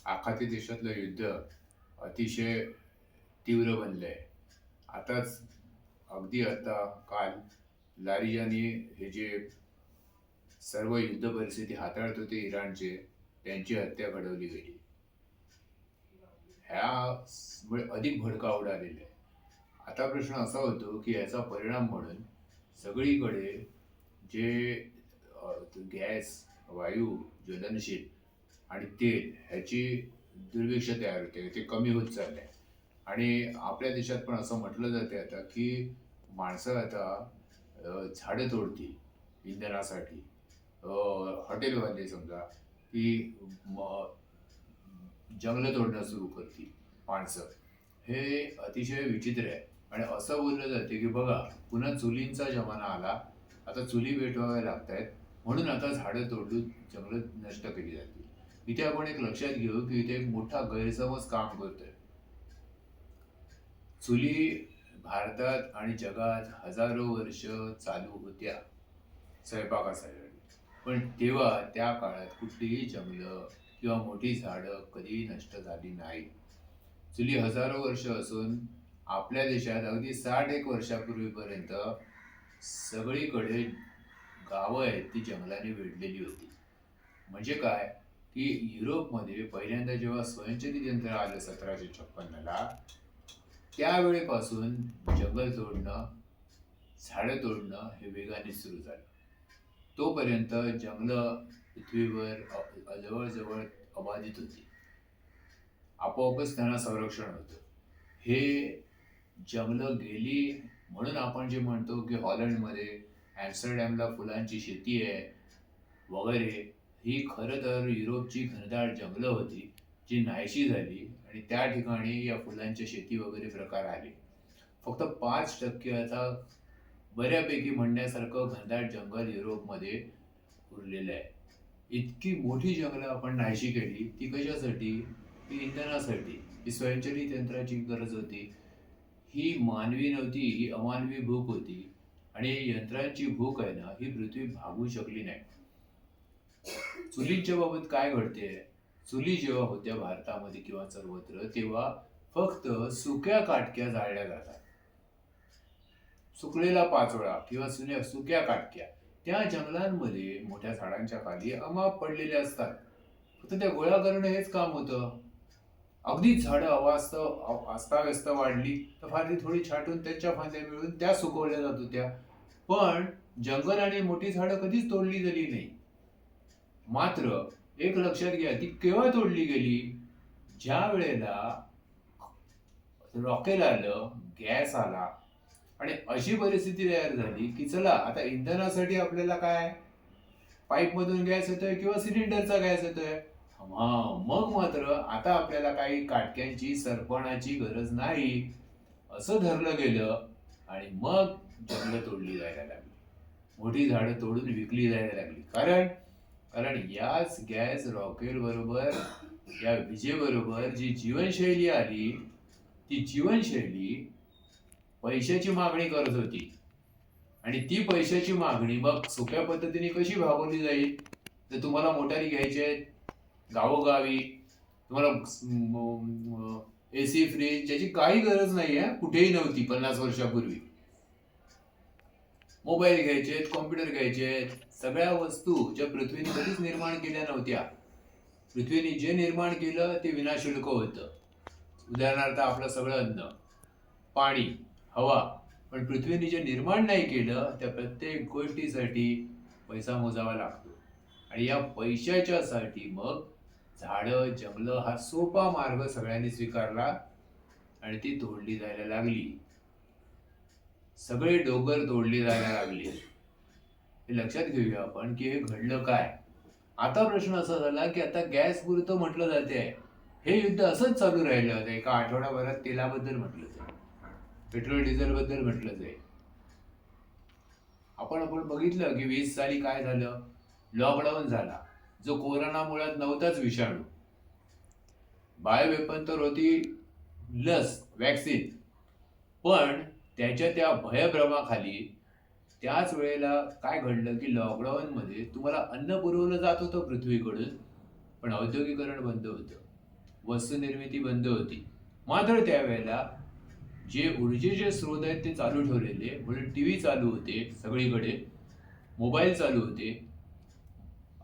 आखाती देशातलं युद्ध अतिशय तीव्र बनलं आहे. आताच अगदी आता काल लारिजानी हे जे सर्व युद्ध परिस्थिती हाताळत होते इराणचे, त्यांची हत्या घडवली गेली. ह्यामुळे अधिक भडका उडालेला आहे. आता प्रश्न असा होतो, की याचा परिणाम म्हणून सगळीकडे जे गॅस, वायू, ज्वलनशील आणि तेल ह्याची दुर्भिक्ष तयार होते. ते कमी होत चाललंय. आणि आपल्या देशात पण असं म्हटलं जाते आता, की माणसं आता झाडं तोडतील इंधनासाठी. अ, हॉटेलवाले समजा, की जंगलं तोडणं सुरू करतील माणसं. हे अतिशय विचित्र आहे. आणि असं बोललं जाते, की बघा पुन्हा चुलींचा जमाना आला. आता चुली पेटवाव्या लागतायत. म्हणून आता झाडं तोडून जंगलं नष्ट केली जातील. इथे आपण एक लक्षात घेऊ, की इथे एक मोठा गैरसमज काम करतोय. चुली भारतात आणि जगात हजारो वर्ष चालू होत्या स्वयंपाकासाठी. पण तेव्हा त्या काळात कुठलीही जंगलं किंवा मोठी झाडं कधीही नष्ट झाली नाहीत. चुली हजारो वर्ष असून आपल्या देशात अगदी 60 वर्षापूर्वीपर्यंत सगळीकडे गावं आहेत ती जंगलाने वेढलेली होती. म्हणजे काय, की युरोपमध्ये पहिल्यांदा जेव्हा स्वयंचलित यंत्र आलं 1756ला, त्यावेळेपासून जंगल तोडणं, झाडं तोडणं हे वेगाने सुरू झालं. तोपर्यंत जंगलं पृथ्वीवर जवळजवळ अबाधित होती. आपोआपच त्यांना संरक्षण होतं. हे जंगलं गेली म्हणून आपण जे म्हणतो, की हॉलंडमध्ये ॲम्स्टरडॅमला फुलांची शेती आहे वगैरे, ही खरं तर युरोपची घनदाट जंगलं होती, जी नाहीशी झाली आणि त्या ठिकाणी या फुलांच्या शेती वगैरे प्रकार आले. फक्त 5% आता बऱ्यापैकी म्हणण्यासारखं घनदाट जंगल युरोपमध्ये उरलेलं आहे. इतकी मोठी जंगलं आपण नाहीशी केली. ती कशासाठी? ती इंधनासाठी. ही स्वयंचलित यंत्राची गरज होती. ही मानवी नव्हती, ही अमानवी भूक होती. आणि यंत्रांची भूक आहे ना, ही पृथ्वी भागू शकली नाही. चुलींच्या बाबत काय घडते? चुली जेव्हा होत्या भारतामध्ये किंवा सर्वत्र, तेव्हा फक्त सुक्या काटक्या जाळल्या जातात. सुकलेला पाचोळा किंवा सुक्या काटक्या त्या जंगलांमध्ये मोठ्या झाडांच्या खाली अमाप पडलेल्या असतात. फक्त त्या गोळा करणं हेच काम होतं. अगदीच झाडं अस्ताव्यस्त वाढली तर फार ती थोडी छाटून त्यांच्या फांद्या मिळून त्या सुकवल्या जात होत्या. पण जंगल आणि मोठी झाडं कधीच तोडली गेली नाही. मात्र एक लक्षात घ्या, ती केव्हा तोडली गेली? ज्या वेळेला रॉकेल आलं, गॅस आला आणि अशी परिस्थिती तयार झाली, की चला आता इंधनासाठी आपल्याला काय पाईपमधून गॅस येतोय किंवा सिलेंडरचा गॅस येतोय. मग मात्र आता आपल्याला काही काटक्यांची, सरपणाची गरज नाही, असं धरलं गेलं. आणि मग जंगलं तोडली जायला लागली. मोठी झाडं तोडून विकली जायला लागली. कारण कारण याच गॅस रॉकेल बरोबर, या विजेबरोबर जी जीवनशैली आली, ती जीवनशैली पैशाची मागणी करत होती. आणि ती पैशाची मागणी मग सोप्या पद्धतीने कशी भागवली जाईल? तर तुम्हाला मोटारी घ्यायच्या आहेत गावोगावी, तुम्हाला एसी, फ्रीज ज्याची काही गरज नाही आहे, कुठेही नव्हती 50 वर्षापूर्वी. मोबाईल घ्यायचे आहेत, कॉम्प्युटर घ्यायचे आहेत, सगळ्या वस्तू ज्या पृथ्वीने कधीच निर्माण केल्या नव्हत्या. पृथ्वीने जे निर्माण केलं ते विनाशुल्क होतं. उदाहरणार्थ आपलं सगळं अन्न, पाणी, हवा. पण पृथ्वीने जे निर्माण नाही केलं त्या प्रत्येक गोष्टीसाठी पैसा मोजावा लागतो. आणि या पैशाच्यासाठी मग झाडं, जंगलं हा सोपा मार्ग सगळ्यांनी स्वीकारला आणि ती तोडली जायला लागली. सगळे डोंगर तोडले जायला लागले. हे लक्षात घेऊया आपण, की हे घडलं काय? आता प्रश्न असा झाला, की आता गॅस पुरतं म्हटलं जाते हे युद्ध असंच चालू राहिलं होतं. एका आठवड्याभरात तेलाबद्दल म्हटलं जाईल, पेट्रोल डिझेल बद्दल म्हटलं जाईल. आपण बघितलं की 20 साली काय झालं? लॉकडाऊन झाला, जो कोरोना मुळात नव्हताच विषाणू. बायोवेपन तर होती लस, वॅक्सिन. पण त्याच्या त्या भयभ्रमाखाली त्याच वेळेला काय घडलं, की लॉकडाऊनमध्ये तुम्हाला अन्न पुरवलं जात होतं पृथ्वीकडून, पण औद्योगिकरण बंद होतं. वस्तू निर्मिती बंद होती. मात्र त्यावेळेला जे ऊर्जेचे स्रोत आहेत ते चालू ठेवलेले, म्हणून टीव्ही चालू होते सगळीकडे, मोबाईल चालू होते,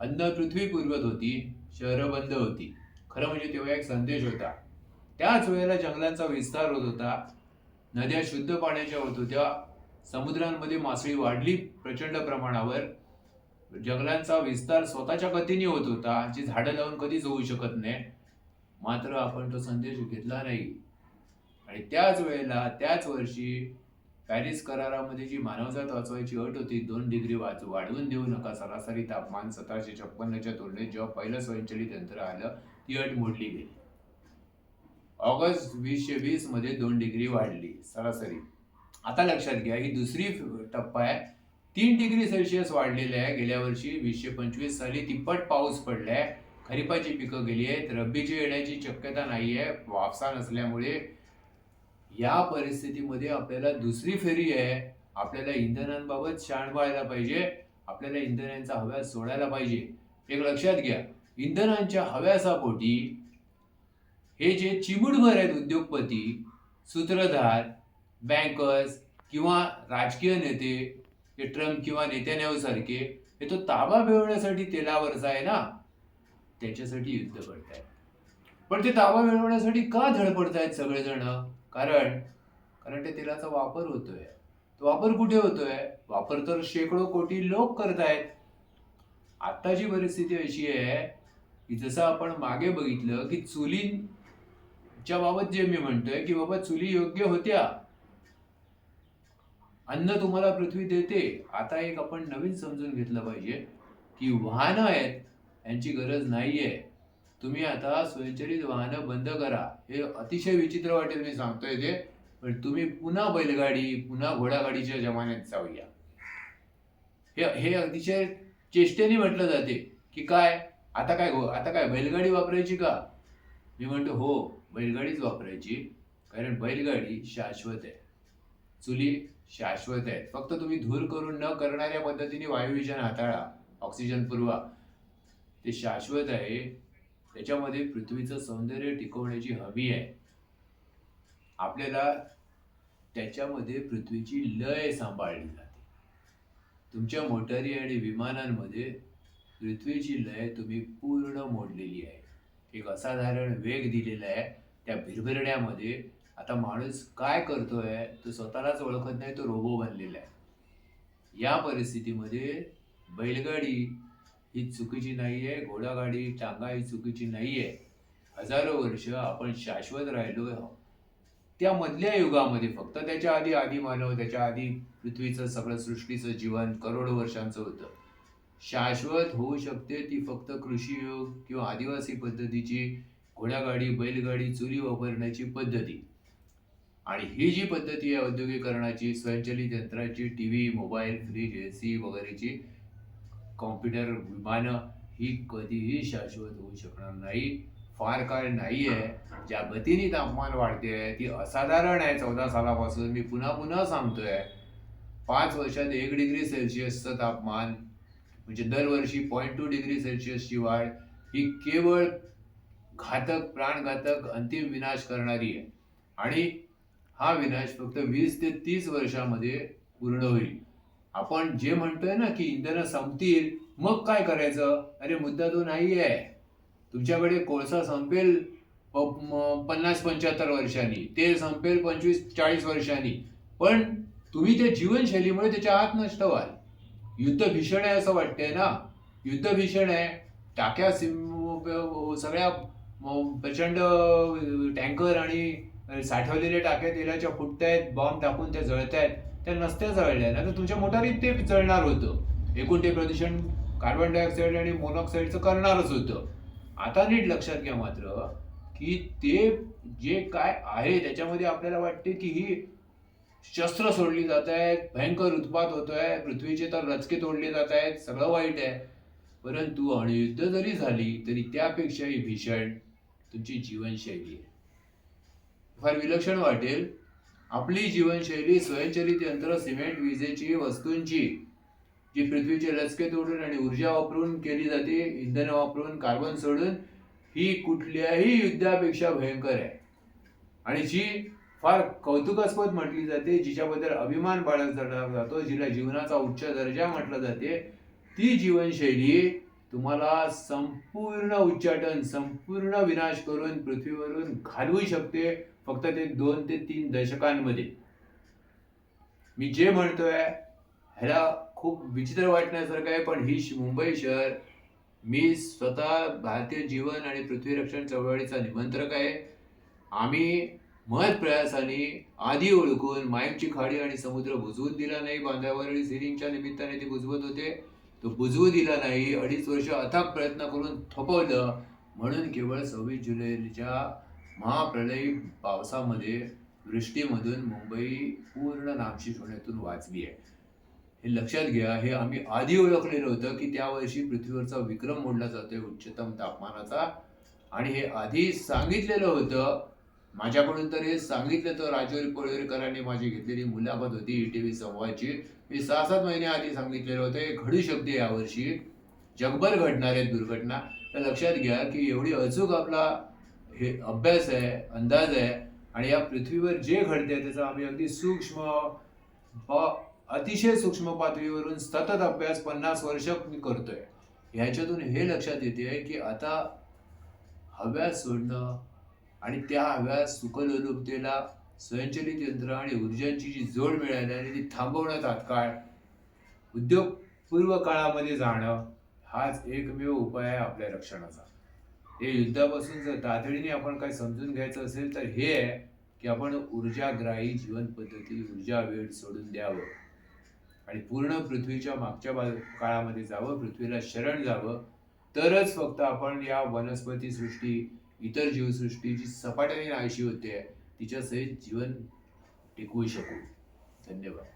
अन्न पृथ्वी पुरवत होती, शहरं बंद होती. खरं म्हणजे तेव्हा एक संदेश होता. त्याच वेळेला जंगलांचा विस्तार होत होता, नद्या शुद्ध पाण्याच्या होत होत्या, समुद्रांमध्ये मासळी वाढली प्रचंड प्रमाणावर, जंगलांचा विस्तार स्वतःच्या गतीने होत होता, जी झाडं लावून कधीच होऊ शकत नाही. मात्र आपण तो संदेश घेतला नाही. आणि त्याच वेळेला त्याच वर्षी पॅरिस करारामध्ये जी मानवजात वाचवायची अट होती, 2 डिग्री वाढवून देऊ नका सरासरी तापमान 1756च्या तुलनेत, जेव्हा पहिलं स्वयंचलित यंत्र आलं ती अट मोडली गेली. ऑगस्ट 2020 मध्ये 2 डिग्री वाढली सरासरी. आता लक्षात घ्या, ही दुसरी टप्पा आहे. 3 डिग्री सेल्सिअस वाढलेले आहे. गेल्या वर्षी 2025 साली तिप्पट पाऊस पडलाय, खरीपाची पिकं गेली आहेत, रब्बीची येण्याची शक्यता नाहीये वापसा नसल्यामुळे. या परिस्थितीमध्ये आपल्याला दुसरी फेरी आहे. आपल्याला इंधनांबाबत शाण पाहायला पाहिजे, आपल्याला इंधनांचा हव्यास सोडायला पाहिजे. एक लक्षात घ्या, इंधनांच्या हव्यासापोटी हे जे चिमुटभर आहेत उद्योगपती, सूत्रधार, बँकर्स किंवा राजकीय नेते, हे ट्रम्प किंवा नेत्यानेहू सारखे, हे तो ताबा मिळवण्यासाठी तेलावरचा आहे ना, त्याच्यासाठी युद्ध करतायत. पण ते ताबा मिळवण्यासाठी का धडपडतायत सगळेजण? कारण ते तेलाचा वापर होतोय. तो वापर कुठे होतोय? वापर तर शेकडो कोटी लोक करतायत. आत्ताची परिस्थिती अशी आहे की जसं आपण मागे बघितलं की चुलींच्या बाबत जे मी म्हणतोय की बाबा चुली योग्य होत्या, अन्न तुम्हाला पृथ्वी देते. आता एक आपण नवीन समजून घेतलं पाहिजे की वाहनं आहेत, यांची गरज नाहीये. तुम्ही आता स्वयंचलित वाहनं बंद करा. हे अतिशय विचित्र वाटेल मी सांगतोय ते, पण तुम्ही पुन्हा बैलगाडी, पुन्हा घोडागाडीच्या जमान्यात जाऊया. हे अतिशय चेष्टेने म्हटलं जाते की काय आता काय बैलगाडी वापरायची का? मी म्हणतो हो, बैलगाडीच वापरायची, कारण बैलगाडी शाश्वत आहे, चुली शाश्वत आहेत. फक्त तुम्ही धूर करून न करणाऱ्या पद्धतीने वायुविजन हाताळा, ऑक्सिजन पुरवा, ते शाश्वत आहे. त्याच्यामध्ये पृथ्वीचं सौंदर्य टिकवण्याची हमी आहे. आपल्याला त्याच्यामध्ये पृथ्वीची लय सांभाळली जाते. तुमच्या मोटारी आणि विमानांमध्ये पृथ्वीची लय तुम्ही पूर्ण मोडलेली आहे. एक असाधारण वेग दिलेला आहे त्या भिरभिरण्यामध्ये. आता माणूस काय करतोय तो स्वतःलाच ओळखत नाही, तो रोबो बनलेला आहे. या परिस्थितीमध्ये बैलगाडी ही चुकीची नाहीये, घोडागाडी, टांगा ही चुकीची नाहीये. हजारो वर्ष आपण शाश्वत राहिलो त्या मधल्या युगामध्ये. फक्त त्याच्या आधी आदिमानव, त्याच्या आधी पृथ्वीचं सगळं सृष्टीचं जीवन करोडो वर्षांचं होतं. शाश्वत होऊ शकते ती फक्त कृषीयोग किंवा आदिवासी पद्धतीची घोडागाडी, बैलगाडी, चुली वापरण्याची पद्धती. आणि ही जी पद्धती आहे औद्योगिकरणाची, स्वयंचलित यंत्राची, टीव्ही, मोबाईल, फ्रीज, एसी वगैरेची, कॉम्प्युटर, विमानं, ही कधीही शाश्वत होऊ शकणार नाही. फार काळ नाही आहे. ज्या गतीने तापमान वाढते ती असाधारण आहे. 14 सालापासून मी पुन्हा सांगतोय, 5 वर्षात 1 डिग्री सेल्सिअसचं तापमान, म्हणजे दरवर्षी 0.2 डिग्री सेल्सिअसची वाढ, ही केवळ घातक, प्राणघातक, अंतिम विनाश करणारी आहे. आणि हा विनाश फक्त 20 ते 30 वर्षामध्ये पूर्ण होईल. आपण जे म्हणतोय ना की इंधनं संपतील मग काय करायचं, अरे मुद्दा तो नाही आहे. तुमच्याकडे कोळसा संपेल 50-75 वर्षांनी, तेल संपेल 25-40 वर्षांनी, पण तुम्ही त्या जीवनशैलीमुळे त्याच्या आत नष्ट व्हाल. युद्ध भीषण आहे असं वाटतंय ना, युद्ध भीषण आहे. टाक्या सगळ्या प्रचंड टँकर आणि साठवलेल्या टाक्या तेलाच्या फुटतायत, बॉम्ब टाकून त्या जळतायत. त्या नसत्या जळल्या ना तर तुमच्या मोटारीत ते जळणार होतं. एकूण ते प्रदूषण कार्बन डायऑक्साईड आणि मोनॉक्साईडचं करणारच होतं. आता नीट लक्षात घ्या मात्र की ते जे काय आहे त्याच्यामध्ये आपल्याला वाटते की ही शस्त्र सोडली जात आहेत, भयंकर उत्पात होतोय, पृथ्वीचे तर रचके तोडले जात आहेत, सगळं वाईट आहे. परंतु अणुयुद्ध जरी झाली तरी त्यापेक्षाही भीषण तुमची जीवनशैली आहे. फार विलक्षण वाटेल, आपली जीवनशैली स्वयंचलित यंत्र, सिमेंट, विजेची, वस्तूंची, जी पृथ्वीचे रचके तोडून आणि ऊर्जा वापरून केली जाते, इंधन वापरून, कार्बन सोडून, ही कुठल्याही युद्धापेक्षा भयंकर आहे आणि जी फार कौतुकास्पद म्हटली जाते, जिच्याबद्दल अभिमान बाळगला जातो, जिला जीवनाचा उच्च दर्जा म्हटलं जाते, ती जीवनशैली तुम्हाला संपूर्ण उच्चाटन, संपूर्ण विनाश करून पृथ्वीवरून घालवू शकते, फक्त ते 2 ते 3 दशकांमध्ये. मी जे म्हणतोय ह्याला खूप विचित्र वाटण्यासारखं आहे, पण ही मुंबई शहर, मी स्वतः भारतीय जीवन आणि पृथ्वी रक्षण चळवळीचा निमंत्रक आहे. आम्ही महत् प्रयासाने आधी ओळखून माईमची खाडी आणि समुद्र बुजवून दिला नाही. बांधावरील सिलिंगच्या निमित्ताने ते बुजवत होते, तो बुजवू दिला नाही. 2.5 वर्ष अथक प्रयत्न करून थोपवलं, म्हणून केवळ 26 जुलैच्या महाप्रलयी पावसामध्ये, वृष्टीमधून मुंबई पूर्ण नामशेष होण्यातून वाचली आहे. हे लक्षात घ्या. हे आम्ही आधी ओळखलेलं होतं की त्या वर्षी पृथ्वीवरचा विक्रम मोडला जातोय उच्चतम तापमानाचा, आणि हे आधी सांगितलेलं होतं. माझ्याकडून तर हे सांगितलं तर राजौरी पळवेकरांनी माझी घेतलेली मुलाखत होती ETV संवादची. मी 6-7 महिने आधी सांगितलेलं होतं हे घडू शकते यावर्षी, जगभर घडणार आहे दुर्घटना. तर लक्षात घ्या की एवढी अचूक आपला हे अभ्यास आहे, अंदाज आहे, आणि या पृथ्वीवर जे घडते त्याचा आम्ही अगदी सूक्ष्म, अतिशय सूक्ष्म पातळीवरून सतत अभ्यास 50 वर्ष करतोय. ह्याच्यातून हे लक्षात येते की आता हव्या सोडणं आणि त्या हव्या सुखलोलुपतेला स्वयंचलित यंत्र आणि ऊर्जांची जी जोड मिळाली आणि ती थांबवणं तात्काळ, उद्योगपूर्व काळामध्ये जाणं, हाच एकमेव उपाय आहे आपल्या रक्षणाचा. हे युद्धापासून जर तातडीने आपण काय समजून घ्यायचं असेल तर हे आहे की आपण ऊर्जाग्राही जीवन पद्धती, ऊर्जा वेळ सोडून द्यावं आणि पूर्ण पृथ्वीच्या मागच्या काळामध्ये जावं, पृथ्वीला शरण जावं. तरच फक्त आपण या वनस्पती सृष्टी, इतर जीवसृष्टी जी सपाट्याने नाहीशी होते, तिच्या सहित जीवन टिकवू शकू. धन्यवाद.